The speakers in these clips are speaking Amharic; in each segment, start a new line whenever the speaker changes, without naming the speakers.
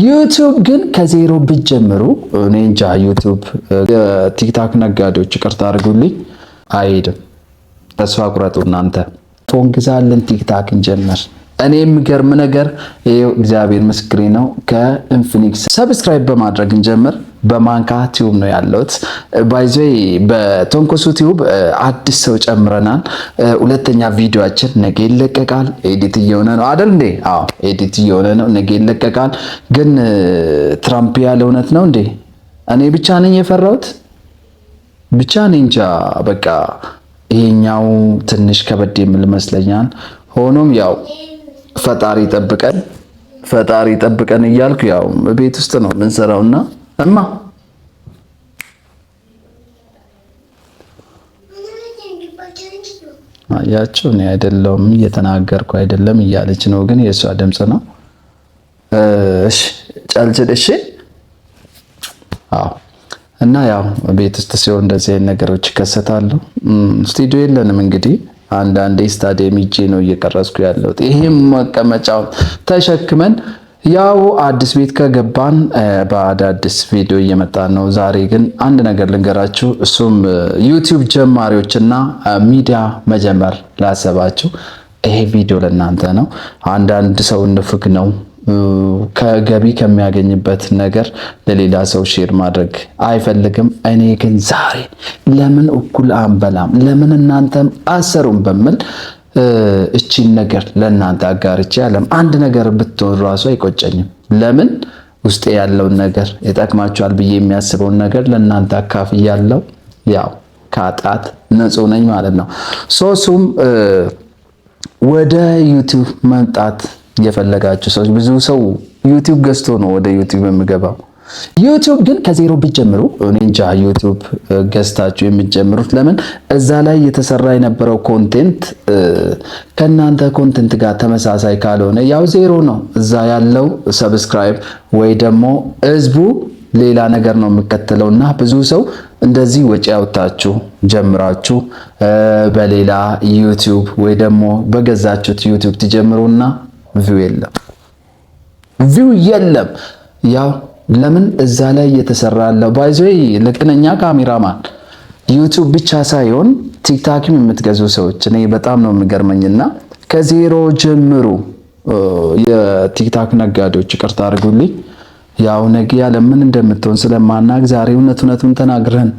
ዩቲዩብ ግን ከዜሮ ብትጀምሩ እኔ እንጃ። ዩቲዩብ የቲክታክ ነጋዴዎች ይቅርታ አድርጉልኝ አይሄድም። ተስፋ ቁረጡ እናንተ። ፎን ግዛልን ቲክታክን ጀመር። እኔ የሚገርም ነገር ይሄው እግዚአብሔር ምስክሬ ነው። ከኢንፊኒክስ ሰብስክራይብ በማድረግ እንጀምር። በማንካ ቲዩብ ነው ያለውት። ባይዘ በቶንኮሱ ቲዩብ አዲስ ሰው ጨምረናል። ሁለተኛ ቪዲዮአችን ነገ ይለቀቃል። ኤዲት እየሆነ ነው አይደል እንዴ? አዎ ኤዲት እየሆነ ነው። ነገ ይለቀቃል። ግን ትራምፕ ያለው እውነት ነው እንዴ? እኔ ብቻ ነኝ የፈራሁት? ብቻ ነኝ እንጃ። በቃ ይሄኛው ትንሽ ከበድ የሚል ይመስለኛል። ሆኖም ያው ፈጣሪ ጠብቀን እያልኩ ያው ቤት ውስጥ ነው የምንሰራውና እማ አያችሁ እኔ አይደለም እየተናገርኩ አይደለም እያለች ነው፣ ግን የእሷ ድምጽ ነው። እሺ ጫልጭል እሺ። አዎ እና ያው ቤት ውስጥ ሲሆን እንደዚህ አይነት ነገሮች ይከሰታሉ። ስቱዲዮ የለንም እንግዲህ አንዳንዴ ስታዲየም ሂጄ ነው እየቀረስኩ ያለሁት። ይሄም መቀመጫውን ተሸክመን ያው አዲስ ቤት ከገባን በአዳዲስ ቪዲዮ እየመጣን ነው። ዛሬ ግን አንድ ነገር ልንገራችሁ። እሱም ዩቲዩብ ጀማሪዎችና ሚዲያ መጀመር ላሰባችሁ ይሄ ቪዲዮ ለእናንተ ነው። አንዳንድ ሰው ንፍግ ነው ከገቢ ከሚያገኝበት ነገር ለሌላ ሰው ሼር ማድረግ አይፈልግም። እኔ ግን ዛሬ ለምን እኩል አንበላም፣ ለምን እናንተም አሰሩም በሚል እቺን ነገር ለእናንተ አጋርቼ ያለም አንድ ነገር ብትሆን ራሱ አይቆጨኝም። ለምን ውስጤ ያለውን ነገር ይጠቅማችኋል ብዬ የሚያስበውን ነገር ለእናንተ አካፍያለሁ። ያው ከአጣት ንጹህ ነኝ ማለት ነው። ሶሱም ወደ ዩቲዩብ መምጣት የፈለጋችሁ ሰዎች፣ ብዙ ሰው ዩቲዩብ ገዝቶ ነው ወደ ዩቲዩብ የሚገባው። ዩቲዩብ ግን ከዜሮ ብትጀምሩ እኔ እንጃ። ዩቲዩብ ገዝታችሁ የምትጀምሩት ለምን እዛ ላይ የተሰራ የነበረው ኮንቴንት ከናንተ ኮንቴንት ጋር ተመሳሳይ ካልሆነ ያው ዜሮ ነው። እዛ ያለው ሰብስክራይብ ወይ ደግሞ ህዝቡ ሌላ ነገር ነው የሚከተለውና ብዙ ሰው እንደዚህ ወጪ ያውጣችሁ ጀምራችሁ በሌላ ዩቲዩብ ወይ ደግሞ በገዛችሁት ዩቲዩብ ትጀምሩና ቪው የለም። ያው ለምን እዛ ላይ የተሰራለው ባይዘይ ለቅነኛ ካሜራማን ዩቲዩብ ብቻ ሳይሆን ቲክታክም የምትገዙ ሰዎች እኔ በጣም ነው የሚገርመኝና ከዜሮ ጀምሩ። የቲክታክ ነጋዴዎች ይቅርታ አድርጉልኝ። ያው ነገ ለምን እንደምትሆን ስለማናግ ዛሬ እውነቱን ተናግረን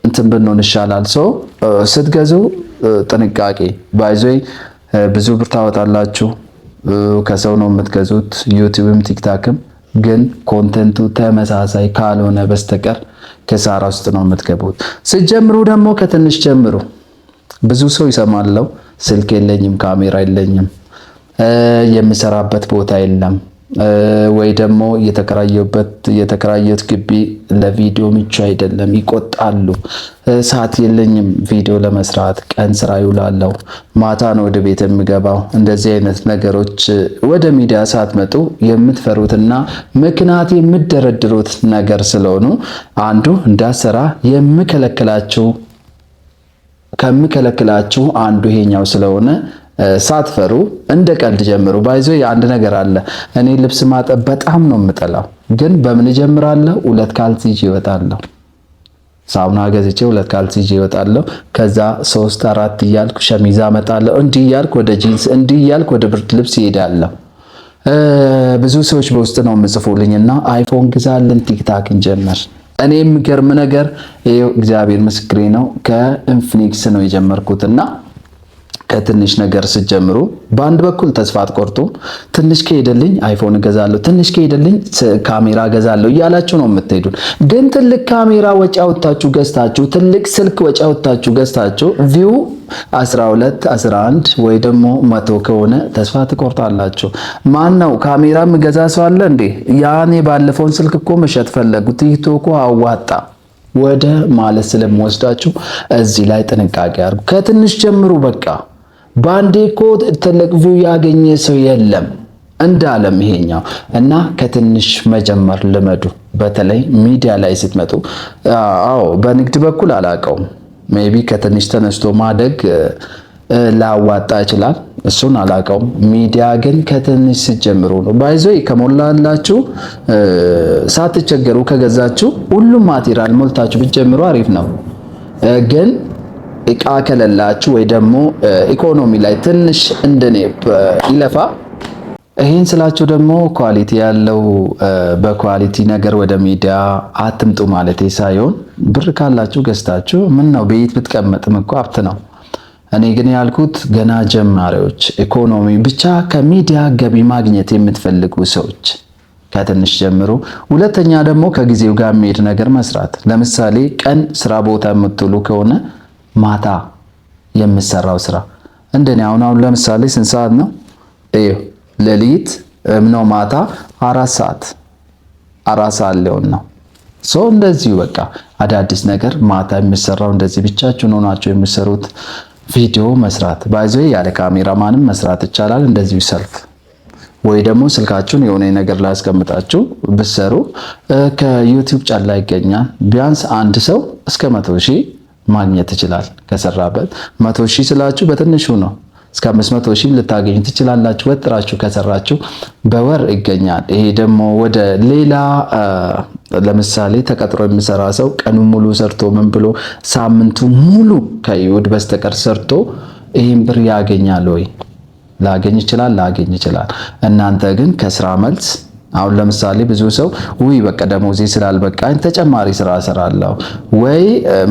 እንትን ብንሆን ይሻላል። ስትገዙ ጥንቃቄ። ባይዘይ ብዙ ብር ታወጣላችሁ። ከሰው ነው የምትገዙት ዩቲዩብም ቲክታክም። ግን ኮንተንቱ ተመሳሳይ ካልሆነ በስተቀር ከሳራ ውስጥ ነው የምትገቡት። ስትጀምሩ ደግሞ ከትንሽ ጀምሩ። ብዙ ሰው ይሰማለው ስልክ የለኝም፣ ካሜራ የለኝም፣ የምሰራበት ቦታ የለም፣ ወይ ደግሞ የተከራየሁት ግቢ ለቪዲዮ ምቹ አይደለም፣ ይቆጣሉ። ሰዓት የለኝም ቪዲዮ ለመስራት፣ ቀን ስራ ይውላለው፣ ማታ ነው ወደ ቤት የምገባው። እንደዚህ አይነት ነገሮች ወደ ሚዲያ ሳትመጡ የምትፈሩትና ምክንያት የምትደረድሩት ነገር ስለሆኑ አንዱ እንዳሰራ ከምከለክላችሁ አንዱ ይሄኛው ስለሆነ ሳትፈሩ እንደ ቀልድ ጀምሩ። ባይዞ አንድ ነገር አለ። እኔ ልብስ ማጠብ በጣም ነው የምጠላው፣ ግን በምን ጀምራለሁ? 2 ካልሲ ይዤ እወጣለሁ። ሳውና ገዝቼ 2 ካልሲ ይዤ እወጣለሁ። ከዛ 3 4 እያልኩ ሸሚዝ አመጣለሁ። እንዲህ እያልኩ ወደ ጂንስ፣ እንዲህ እያልኩ ወደ ብርድ ልብስ ይሄዳለሁ። ብዙ ሰዎች በውስጥ ነው የምጽፉልኝና አይፎን ግዛልን ቲክታክን ጀመር። እኔ የሚገርም ነገር ይሄው እግዚአብሔር ምስክሬ ነው። ከኢንፊኒክስ ነው የጀመርኩትና ከትንሽ ነገር ስትጀምሩ በአንድ በኩል ተስፋ አትቆርጡም። ትንሽ ከሄደልኝ አይፎን እገዛለሁ፣ ትንሽ ከሄደልኝ ካሜራ እገዛለሁ እያላችሁ ነው የምትሄዱት። ግን ትልቅ ካሜራ ወጪ አውጥታችሁ ገዝታችሁ፣ ትልቅ ስልክ ወጪ አውጥታችሁ ገዝታችሁ ቪው 12 11 ወይ ደግሞ 100 ከሆነ ተስፋ ትቆርጣላችሁ። ማን ነው ካሜራ ምገዛ ሰው አለ እንዴ? ያኔ ባለፈውን ስልክ እኮ መሸጥ ፈለጉ፣ ቲክቶክ አዋጣ ወደ ማለት ስለምወስዳችሁ እዚህ ላይ ጥንቃቄ አድርጉ። ከትንሽ ጀምሩ በቃ። ባንዴ እኮ ትልቅ ቪው ያገኘ ሰው የለም እንዳለም ይሄኛው እና ከትንሽ መጀመር ልመዱ። በተለይ ሚዲያ ላይ ስትመጡ። አዎ በንግድ በኩል አላቀውም። ሜቢ ከትንሽ ተነስቶ ማደግ ላዋጣ ይችላል። እሱን አላውቀውም። ሚዲያ ግን ከትንሽ ስትጀምሩ ነው ባይዞ ከሞላላችሁ ሳትቸገሩ ከገዛችሁ ሁሉም ማቴሪያል ሞልታችሁ ብትጀምሩ አሪፍ ነው። ግን እቃ ከሌላችሁ ወይ ደግሞ ኢኮኖሚ ላይ ትንሽ እንደኔ ይለፋ። ይሄን ስላችሁ ደግሞ ኳሊቲ ያለው በኳሊቲ ነገር ወደ ሚዲያ አትምጡ ማለት ሳይሆን ብር ካላችሁ ገዝታችሁ ምን ነው ቤት ብትቀመጥም እኮ ሀብት ነው። እኔ ግን ያልኩት ገና ጀማሪዎች ኢኮኖሚ ብቻ ከሚዲያ ገቢ ማግኘት የምትፈልጉ ሰዎች ከትንሽ ጀምሩ። ሁለተኛ ደግሞ ከጊዜው ጋር የሚሄድ ነገር መስራት። ለምሳሌ ቀን ስራ ቦታ የምትውሉ ከሆነ ማታ የምሰራው ስራ እንደኔ አሁን ለምሳሌ ስንት ሰዓት ነው? ሌሊት ነው ማታ 4 ሰዓት ሊሆን ነው። እንደዚሁ በቃ አዳዲስ ነገር ማታ የሚሰራው እንደዚህ ብቻችሁን ሆናችሁ የምትሰሩት ቪዲዮ መስራት ባይዞ ያለ ካሜራማንም መስራት ይቻላል። እንደዚሁ ሰልፍ ወይ ደግሞ ስልካችሁን የሆነ ነገር ላይ አስቀምጣችሁ ብትሰሩ ከዩቲዩብ ጫላ ይገኛል። ቢያንስ አንድ ሰው እስከ 100,000 ማግኘት ይችላል ከሰራበት። 100,000 ስላችሁ በትንሹ ነው። እስከ 500,000 ልታገኙ ትችላላችሁ ወጥራችሁ ከሰራችሁ በወር ይገኛል። ይሄ ደግሞ ወደ ሌላ ለምሳሌ ተቀጥሮ የሚሰራ ሰው ቀኑ ሙሉ ሰርቶ ምን ብሎ ሳምንቱ ሙሉ ከይሁድ በስተቀር ሰርቶ ይሄን ብር ያገኛል ወይ? ላገኝ ይችላል። እናንተ ግን ከስራ መልስ አሁን ለምሳሌ ብዙ ሰው በቃ ደሞዜ ስላልበቃኝ ተጨማሪ ስራ እሰራለሁ ወይ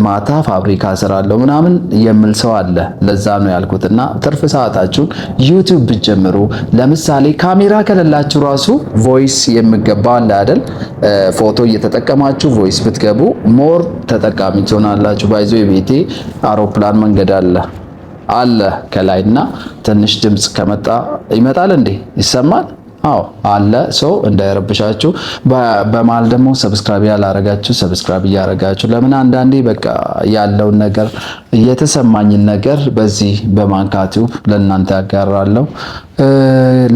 ማታ ፋብሪካ እሰራለሁ ምናምን የሚል ሰው አለ። ለዛ ነው ያልኩትና ትርፍ ሰዓታችሁን ዩቲዩብ ብትጀምሩ፣ ለምሳሌ ካሜራ ከሌላችሁ ራሱ ቮይስ የሚገባው አለ አይደል? ፎቶ እየተጠቀማችሁ ቮይስ ብትገቡ ሞር ተጠቃሚ ትሆናላችሁ። ባይዞ የቤቴ አውሮፕላን መንገድ አለ ከላይና ትንሽ ድምጽ ከመጣ ይመጣል እንዴ? ይሰማል? አዎ አለ። እንዳይረብሻችሁ። በመሃል ደግሞ ሰብስክራይብ ያላረጋችሁ ሰብስክራይብ እያረጋችሁ ለምን አንዳንዴ በቃ ያለውን ነገር የተሰማኝን ነገር በዚህ በማንካቲው ለእናንተ ያጋራለሁ።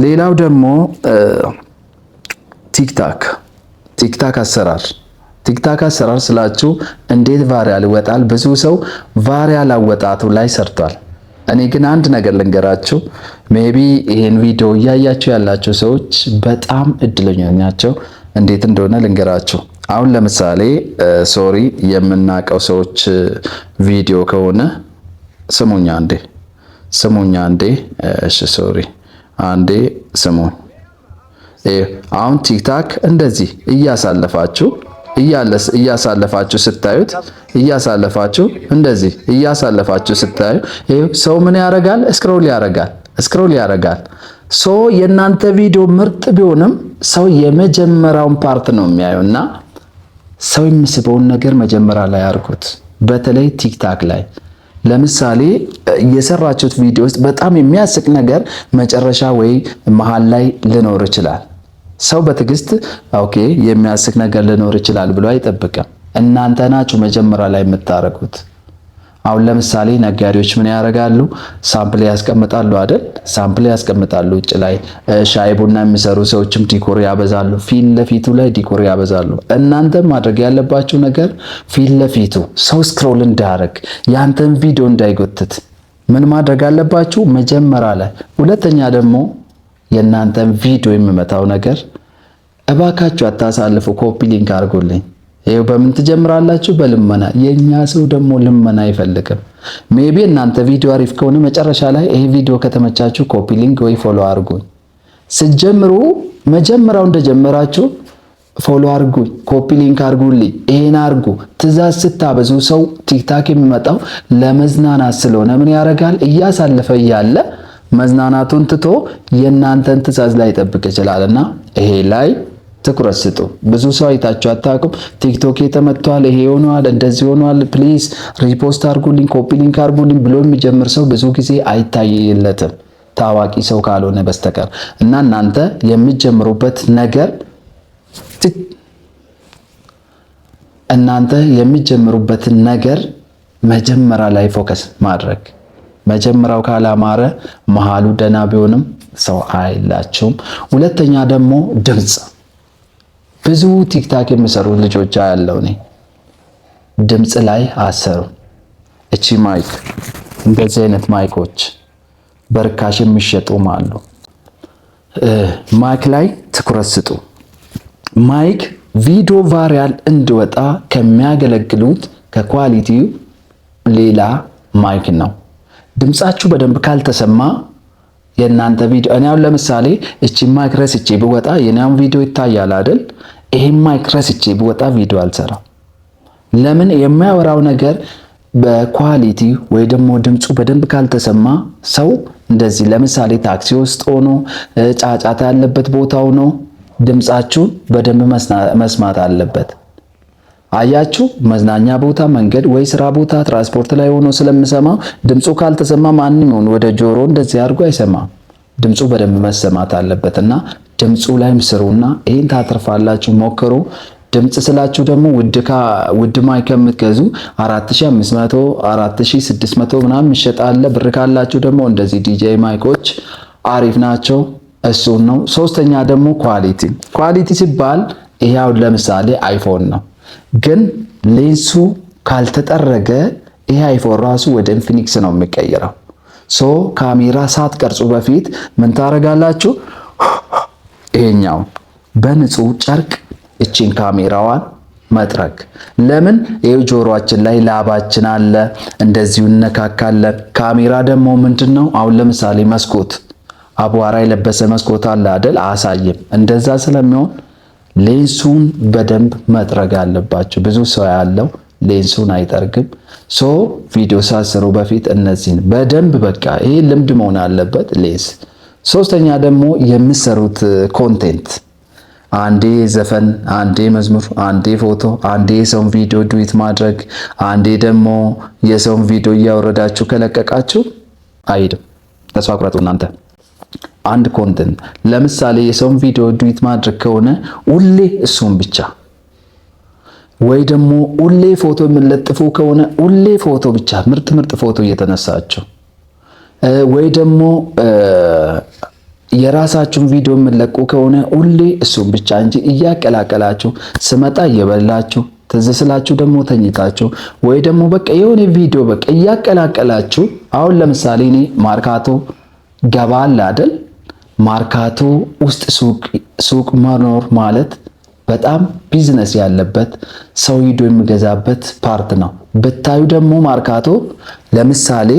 ሌላው ደግሞ ቲክታክ አሰራር ስላችሁ እንዴት ቫይራል ይወጣል? ብዙ ሰው ቫይራል አወጣቱ ላይ ሰርቷል። እኔ ግን አንድ ነገር ልንገራችሁ። ሜቢ ይሄን ቪዲዮ እያያችሁ ያላችሁ ሰዎች በጣም እድለኞች ናቸው። እንዴት እንደሆነ ልንገራችሁ። አሁን ለምሳሌ የምናውቀው ሰዎች ቪዲዮ ከሆነ ስሙኛ አንዴ። እሺ አንዴ ስሙኝ። አሁን ቲክታክ እንደዚህ እያሳለፋችሁ ስታዩት እንደዚህ ስታዩ ሰው ምን ያደርጋል? ስክሮል ያደርጋል። የእናንተ ቪዲዮ ምርጥ ቢሆንም ሰው የመጀመሪያውን ፓርት ነው የሚያየውና ሰው የሚስበውን ነገር መጀመሪያ ላይ አድርጉት። በተለይ ቲክታክ ላይ ለምሳሌ የሰራችሁት ቪዲዮ ውስጥ በጣም የሚያስቅ ነገር መጨረሻ ወይ መሃል ላይ ሊኖር ይችላል። ሰው በትዕግስት የሚያስቅ ነገር ሊኖር ይችላል ብሎ አይጠብቅም። እናንተ ናችሁ መጀመሪያ ላይ የምታረጉት። አሁን ለምሳሌ ነጋዴዎች ምን ያደርጋሉ? ሳምፕል ያስቀምጣሉ አይደል? ሳምፕል ያስቀምጣሉ ውጭ ላይ። ሻይ ቡና የሚሰሩ ሰዎችም ዲኮር ያበዛሉ፣ ፊት ለፊቱ ላይ ዲኮር ያበዛሉ። እናንተም ማድረግ ያለባችሁ ነገር ፊት ለፊቱ ሰው ስክሮል እንዳያደርግ ያንተን ቪዲዮ እንዳይጎትት ምን ማድረግ አለባችሁ? መጀመሪያ ላይ። ሁለተኛ ደግሞ የእናንተን ቪዲዮ የሚመታው ነገር እባካችሁ አታሳልፉ። ኮፒ ሊንክ አድርጉልኝ። ይሄው በምን ትጀምራላችሁ? በልመና። የኛ ሰው ደግሞ ልመና አይፈልግም። ሜቢ እናንተ ቪዲዮ አሪፍ ከሆነ መጨረሻ ላይ ይሄ ቪዲዮ ከተመቻችሁ ኮፒ ሊንክ ወይ ፎሎ አድርጉኝ። ስትጀምሩ መጀመሪያው እንደጀመራችሁ ፎሎ አድርጉኝ፣ ኮፒ ሊንክ አድርጉልኝ፣ ይሄን አድርጉ። ትእዛዝ ስታበዙ ሰው ቲክታክ የሚመጣው ለመዝናናት ስለሆነ ምን ያደርጋል? እያሳለፈ እያለ መዝናናቱን ትቶ የእናንተን ትእዛዝ ላይ ይጠብቅ ይችላልና ይሄ ላይ ትኩረት ስጡ። ብዙ ሰው አይታችሁ አታውቁም? ቲክቶክ የተመቷል፣ ይሄ ሆኗል፣ እንደዚህ ሆኗል፣ ፕሊዝ ሪፖስት አድርጉልኝ፣ ኮፒ ሊንክ አድርጉልኝ ብሎ የሚጀምር ሰው ብዙ ጊዜ አይታይለትም ታዋቂ ሰው ካልሆነ በስተቀር። እና እናንተ የሚጀምሩበት ነገር መጀመሪያ ላይ ፎከስ ማድረግ። መጀመሪያው ካላማረ መሃሉ ደና ቢሆንም ሰው አይላችሁም። ሁለተኛ ደግሞ ድምጽ። ብዙ ቲክታክ የሚሰሩ ልጆች ያለው ድምጽ ላይ አሰሩ። እቺ ማይክ እንደዚህ አይነት ማይኮች በርካሽ የሚሸጡም አሉ። ማይክ ላይ ትኩረት ስጡ። ማይክ ቪዲዮ ቫይራል እንዲወጣ ከሚያገለግሉት ከኳሊቲው ሌላ ማይክ ነው። ድምጻችሁ በደንብ ካልተሰማ የእናንተ ቪዲዮ እኔ አሁን ለምሳሌ እቺ ማይክ ረስቼ ብወጣ የኔም ቪዲዮ ይታያል አይደል? ይሄን ማይክ ረስቼ ብወጣ ቪዲዮ አልሰራም። ለምን? የሚያወራው ነገር በኳሊቲ ወይ ደግሞ ድምፁ በደንብ ካልተሰማ ሰው እንደዚህ ለምሳሌ ታክሲ ውስጥ ሆኖ ጫጫታ ያለበት ቦታ ሆኖ ድምጻችሁን በደንብ መስማት አለበት። አያችሁ፣ መዝናኛ ቦታ፣ መንገድ ወይ ስራ ቦታ፣ ትራንስፖርት ላይ ሆኖ ስለምሰማው ድምፁ ካልተሰማ ማንም ይሁን ወደ ጆሮ እንደዚህ አድርጎ አይሰማም። ድምፁ በደንብ መሰማት አለበትና ድምፁ ላይም ስሩና ይሄን ታተርፋላችሁ። ሞክሩ። ድምፅ ስላችሁ ደግሞ ውድ ማይክ የምትገዙ 4500 4600 ምናምን ይሸጣል። ብር ካላችሁ ደግሞ እንደዚህ ዲጄ ማይኮች አሪፍ ናቸው። እሱን ነው። ሶስተኛ ደግሞ ኳሊቲ ሲባል ይሄው ለምሳሌ አይፎን ነው፣ ግን ሌንሱ ካልተጠረገ ይሄ አይፎን ራሱ ወደ ኢንፊኒክስ ነው የሚቀየረው። ካሜራ ሳትቀርጹ በፊት ምን ታረጋላችሁ? ይሄኛው በንጹህ ጨርቅ እቺን ካሜራዋን መጥረግ። ለምን? ይሄው ጆሮአችን ላይ ላባችን አለ፣ እንደዚሁ እነካካለን። ካሜራ ደግሞ ምንድነው? አሁን ለምሳሌ መስኮት አቧራ የለበሰ መስኮት አለ አይደል? አሳይም። እንደዛ ስለሚሆን ሌንሱን በደንብ መጥረግ አለባችሁ። ብዙ ሰው ያለው ሌንሱን አይጠርግም። ቪዲዮ ሳስሩ በፊት እነዚህን በደንብ በቃ ይሄ ልምድ መሆን አለበት ሌንስ። ሶስተኛ ደግሞ የምሰሩት ኮንቴንት አንዴ ዘፈን፣ አንዴ መዝሙር፣ አንዴ ፎቶ፣ አንዴ የሰውን ቪዲዮ ዱዊት ማድረግ፣ አንዴ ደግሞ የሰውን ቪዲዮ እያወረዳችሁ ከለቀቃችሁ አይድም። ተስፋ ቁረጡ እናንተ። አንድ ኮንቴንት ለምሳሌ የሰውን ቪዲዮ ዱዊት ማድረግ ከሆነ ሁሌ እሱን ብቻ፣ ወይ ደግሞ ሁሌ ፎቶ የምንለጥፉ ከሆነ ሁሌ ፎቶ ብቻ ምርጥ ፎቶ እየተነሳችሁ፣ ወይ ደግሞ የራሳችሁን ቪዲዮ የምንለቁ ከሆነ ሁሌ እሱን ብቻ እንጂ እያቀላቀላችሁ ስመጣ እየበላችሁ ትዝ ስላችሁ ደግሞ ተኝታችሁ፣ ወይ ደግሞ በቃ የሆነ ቪዲዮ በቃ እያቀላቀላችሁ። አሁን ለምሳሌ እኔ ማርካቶ ገባል አይደል? ማርካቶ ውስጥ ሱቅ መኖር ማለት በጣም ቢዝነስ ያለበት ሰው ሂዶ የሚገዛበት ፓርት ነው። ብታዩ ደግሞ ማርካቶ ለምሳሌ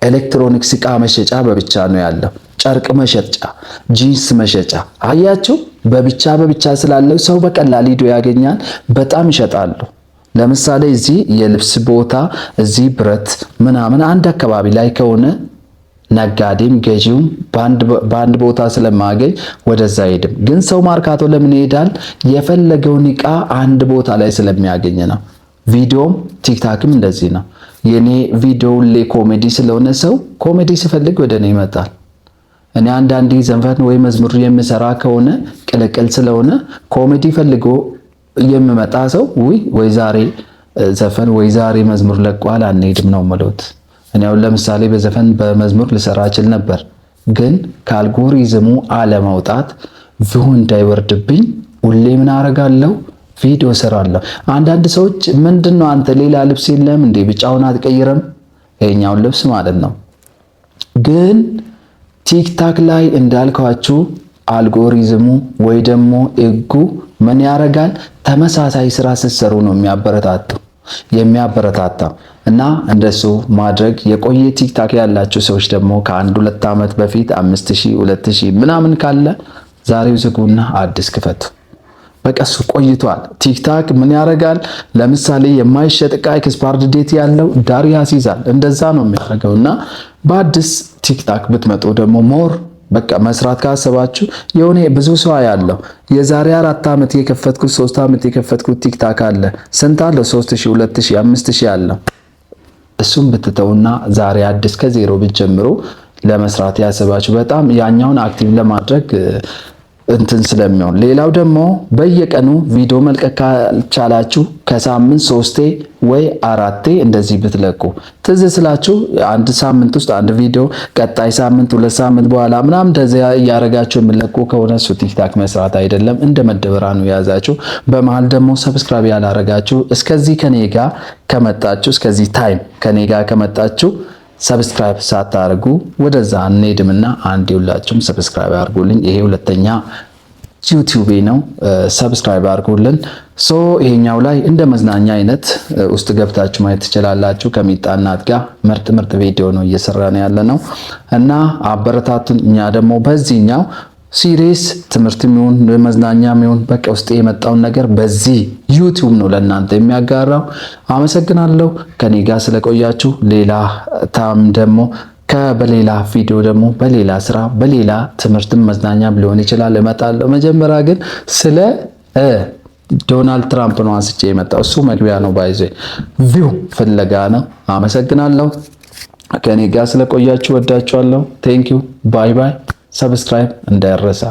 ኤሌክትሮኒክስ ዕቃ መሸጫ በብቻ ነው ያለው። ጨርቅ መሸጫ፣ ጂንስ መሸጫ አያችሁ፣ በብቻ ስላለው ሰው በቀላል ሂዶ ያገኛል። በጣም ይሸጣሉ። ለምሳሌ እዚህ የልብስ ቦታ፣ እዚህ ብረት ምናምን አንድ አካባቢ ላይ ከሆነ ነጋዴም ገዢውም በአንድ ቦታ ስለማገኝ ወደዛ ሄድም። ግን ሰው ማርካቶ ለምን ይሄዳል? የፈለገውን ዕቃ አንድ ቦታ ላይ ስለሚያገኝ ነው። ቪዲዮም ቲክታክም እንደዚህ ነው። የኔ ቪዲዮ ላይ ኮሜዲ ስለሆነ ሰው ኮሜዲ ሲፈልግ ወደ እኔ ይመጣል። እኔ አንዳንዴ ዘፈን ወይ መዝሙር የምሰራ ከሆነ ቅልቅል ስለሆነ ኮሜዲ ፈልጎ የሚመጣ ሰው ወይ ዛሬ ዘፈን ወይ ዛሬ መዝሙር ለቋል አንሄድም ነው ማለት። እኔ አሁን ለምሳሌ በዘፈን በመዝሙር ልሰራ እችል ነበር፣ ግን ከአልጎሪዝሙ አለመውጣት ቪው እንዳይወርድብኝ ሁሌ ምን አደርጋለሁ? ቪዲዮ ሰራለሁ። አንዳንድ ሰዎች ምንድነው አንተ ሌላ ልብስ የለም እንዴ ብቻውን አትቀይረም? ይሄኛውን ልብስ ማለት ነው። ግን ቲክታክ ላይ እንዳልኳችሁ አልጎሪዝሙ ወይ ደግሞ ሕጉ ምን ያደርጋል? ተመሳሳይ ስራ ስትሰሩ ነው የሚያበረታታ እና እንደሱ ማድረግ። የቆየ ቲክታክ ያላችሁ ሰዎች ደግሞ ከ1-2 ዓመት በፊት 5000 2000 ምናምን ካለ ዛሬው ዝጉና አዲስ ክፈቱ። በቀሱ ቆይቷል። ቲክታክ ምን ያደርጋል? ለምሳሌ የማይሸጥ ዕቃ ኤክስፓየርድ ዴት ያለው ዳር ያስይዛል። እንደዛ ነው የሚያደርገውና በአዲስ ቲክታክ ብትመጡ ደግሞ ሞር በቃ መስራት ካሰባችሁ የሆነ ብዙ ሰው ያለው የዛሬ 4 ዓመት የከፈትኩት 3 ዓመት የከፈትኩት ቲክታክ አለ። ስንት አለው? 3000 2000 5000 አለ። እሱም ብትተውና ዛሬ አዲስ ከዜሮ ብትጀምሩ ለመስራት ያሰባችሁ በጣም ያኛውን አክቲቭ ለማድረግ እንትን ስለሚሆን። ሌላው ደግሞ በየቀኑ ቪዲዮ መልቀቅ ካልቻላችሁ ከሳምንት 3 ወይ 4 እንደዚህ ብትለቁ ትዝ ስላችሁ አንድ ሳምንት ውስጥ አንድ ቪዲዮ ቀጣይ ሳምንት 2 ሳምንት በኋላ ምናምን እንደዚህ እያረጋችሁ የምለቁ ከሆነ እሱ ቲክታክ መስራት አይደለም፣ እንደ መደበራኑ የያዛችሁ። በመሃል ደግሞ ሰብስክራይብ ያላረጋችሁ እስከዚህ ከኔ ጋር ከመጣችሁ እስከዚህ ታይም ከኔ ጋር ከመጣችሁ ሰብስክራይብ ሳታርጉ ወደዛ እንሄድምና አንድ ሁላችሁም ሰብስክራይብ አድርጉልኝ። ይሄ ሁለተኛ ዩቲዩብ ነው። ሰብስክራይብ አድርጉልን። ይሄኛው ላይ እንደ መዝናኛ አይነት ውስጥ ገብታችሁ ማየት ትችላላችሁ። ከሚጣ እናት ጋር ምርጥ ምርጥ ቪዲዮ ነው እየሰራን ያለ ነው እና አበረታቱን። እኛ ደግሞ በዚህኛው ሲሪየስ ትምህርት የሚሆን መዝናኛ የሚሆን በቃ ውስጥ የመጣውን ነገር በዚህ ዩቲዩብ ነው ለእናንተ የሚያጋራው። አመሰግናለሁ ከኔ ጋር ስለቆያችሁ። ሌላ ታም ደግሞ በሌላ ቪዲዮ ደግሞ በሌላ ስራ በሌላ ትምህርትም መዝናኛም ሊሆን ይችላል እመጣለሁ። መጀመሪያ ግን ስለ ዶናልድ ትራምፕ ነው አንስቼ የመጣው። እሱ መግቢያ ነው፣ ባይዘ ቪው ፍለጋ ነው። አመሰግናለሁ ከኔ ጋር ስለቆያችሁ፣ ወዳችኋለሁ። ቴንክ ዩ ባይ ባይ። ሰብስክራይብ እንዳይረሳ።